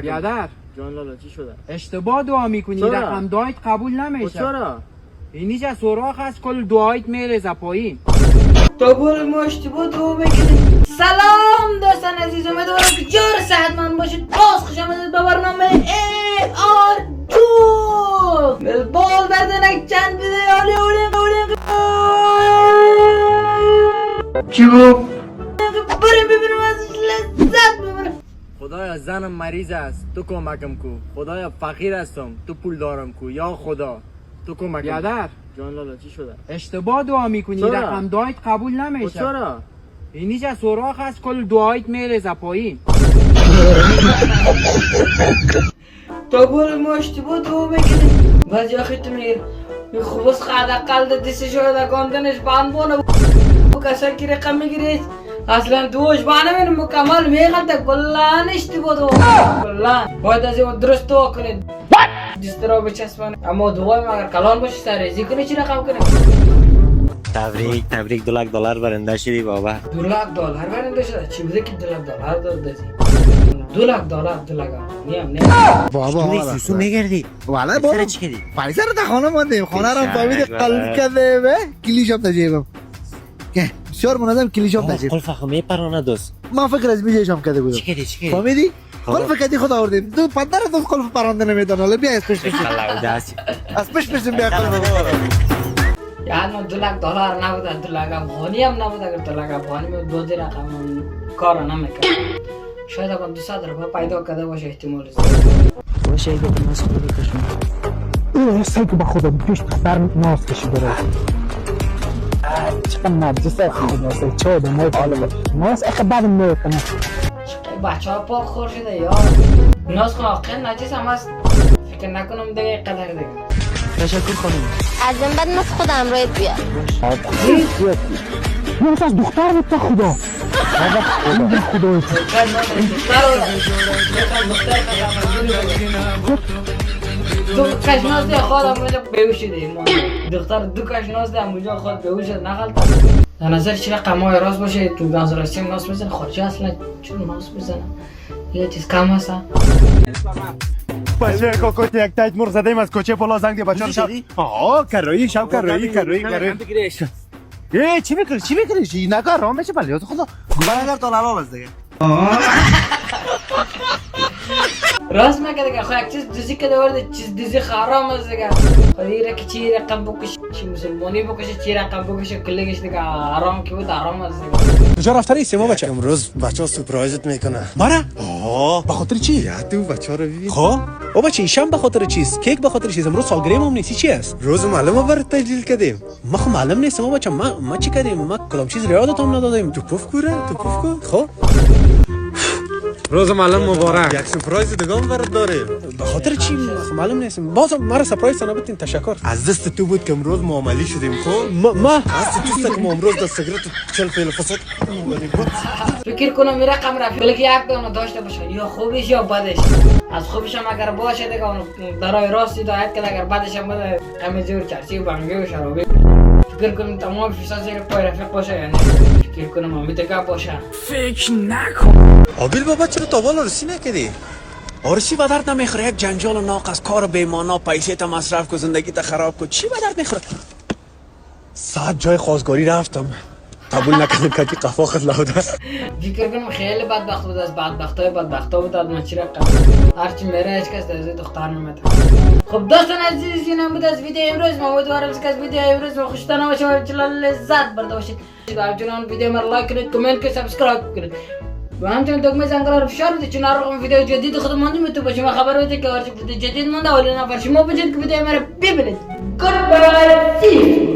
بیادر جان لالا چی شده؟ اشتباه دعا میکنی، چرا؟ رقم دعایت قبول نمیشه. چرا؟ اینجا سوراخ هست، کل دعایت میرزه پایین. تو برو ما اشتباه دعا بکنید. سلام دوستان عزیز، امیدوارم که جور صحتمند باشید. باز خوش آمدید به برنامه AR2. بال بدنک چند بیده اولی چی گفت؟ بریم ببینیم ازش لذت ببریم. خدایا زنم مریض است تو کمکم کو. خدایا فقیر هستم تو پول دارم کو. یا خدا تو کمکم. بیادر جان لالا چی شده؟ اشتباه دعا میکنی، چرا؟ رقم دعایت قبول نمیشه. چرا؟ اینجا سوراخ هست، کل دعایت میرزه پایین. تو برو ما اشتباه دعا بکنید. بعد یا خیلی میگیر خوبست خدا قلد دیسی شده گاندنش بند بانه و کسا کی رقم میگیرید اصلا دوش بانه من مکمل میغلطه کلان اشتباه دعا کلان باید از این درست دعا کنید دیسترا بچسبانه. اما دعای ما اگر کلان باشه سرزی کنی چی رقم کنید؟ تبریک $2,00,000 برنده شدی بابا. $2,00,000 برنده شده. چی بوده که $2,00,000 داده $2,00,000 نیم بابا سوسو میگردی والا بابا سر چی کردی؟ پریسر تا خانه ماندیم خانه رو فهمید قلب کرده به کلیشاب تجیبم که بسیار منظم کلیشاب تجیب قلف خو میپرانه دوست. من فکر از بیجشم کرده بودم. چی کردی؟ فهمیدی؟ قلف کردی خود آوردیم تو پدر تو قلف پرانده نمیدن. حالا بیا از پیش از پیش بیا قلف یعنی $2,00,000 نبوده $2,00,000 هم نبوده. اگر $2,00,000 می دو دی رقم کار نمیکنه. شاید اگر $200 پیدا کرده باشه احتمال است. باشه اگه به ناز خود بکشم این حسایی که با خودم پیش دختر ناز کشیده رو چقدر نرجسه خود چه آدم های حالا ناز اخه بعدم میکنه بچه ها پاک خور شده یا ناز خون واقعا نجس هم هست. فکر نکنم دیگه قدر دیگه. تشکر خانم. از این بعد ناز خودم روید بیار. ناز از دختر بود تا خدا این خدایت دو کشناز ده خودم اونجا بیوشیده. دختر دو کشناز ده اونجا خود بیوشید نخلطه. در نظر چی رقم های راست باشه تو گاز راستی ناس بزنه. خارجی اصلا چون ناس بزنه یه چیز کم هست. بچه کوکوت یک تایت مر زدیم از کوچه بالا زنگ دی بچه شب. کرایی شب کرایی چی میکردی نگاه راه میشه بله خدا گوبر تا لالال است دیگه. راست میگه دیگه. خو یک چیز دیزی که دورده چیز دیزی خرام است دیگه. خودی که چی رقم بکشه چی مسلمانی بکشه چی رقم بکشه کلگش دیگه حرام کی بود حرام است دیگه. کجا رفته ریسی ما بچه؟ امروز بچه ها سپرایزت میکنه. ماره؟ به خاطر چی؟ یا تو بچه ها رو ببین. خب او بچه ایشم به خاطر چیز کیک به خاطر چیز امروز سالگریم هم نیستی چی است؟ روز معلومه برات تجلیل کردیم. ما خو معلوم نیست ما بچه ما چی کردیم ما کدام چیز یادت هم ندادیم. تو پف کن. خب روز معلم مبارک. یک سپرایز دیگه هم برات داریم. به خاطر چی معلوم نیست. باز مرا سپرایز نبودین تشکر. از دست تو بود که امروز معاملی شدیم. خب ما از تو که ما امروز دست سیگارت 40 پیل فساد. فکر کنم میره رقم رفت ولی که یک دونه داشته باشه یا خوبش یا بدش. از خوبش هم اگر باشه دیگه اون درای راستی دایت که اگر بدش هم بده همه جور چرچی بانگی و شرابی. فکر کنم تمام فیصد زیر پای رفیق باشه یعنی فکر کنم امیدگاه باشه. فکر نکن. آبیل بابا چرا تا بالا رسی نکردی؟ آرسی به درد نمیخوره. یک جنجال و ناقص کار بیمانا پیسه تا مصرف کو زندگی تا خراب کو چی به درد میخوره. ساعت جای خواستگاری رفتم قبول نکردم که قفا خود لاوده. فکر کنم خیلی بدبخت بود. از بدبختای بدبختا بود. من چی رقم هرچی میره هیچ کس در دختر نمیده. خب دوستان عزیز این هم بود از ویدیو امروز. ما امیدوارم که از ویدیو امروز خوشتان باشه و چلا لذت برده باشید. همچنان ویدیو ما لایک کنید کامنت کنید سابسکرایب کنید و همچنان دکمه زنگوله رو فشار بدید چون هر رقم ویدیو جدید خودمون میتونه باشه ما خبر بده که هر چی ویدیو جدید مونده ولی نفر شما بجید که ویدیو ما رو ببینید. گود بای.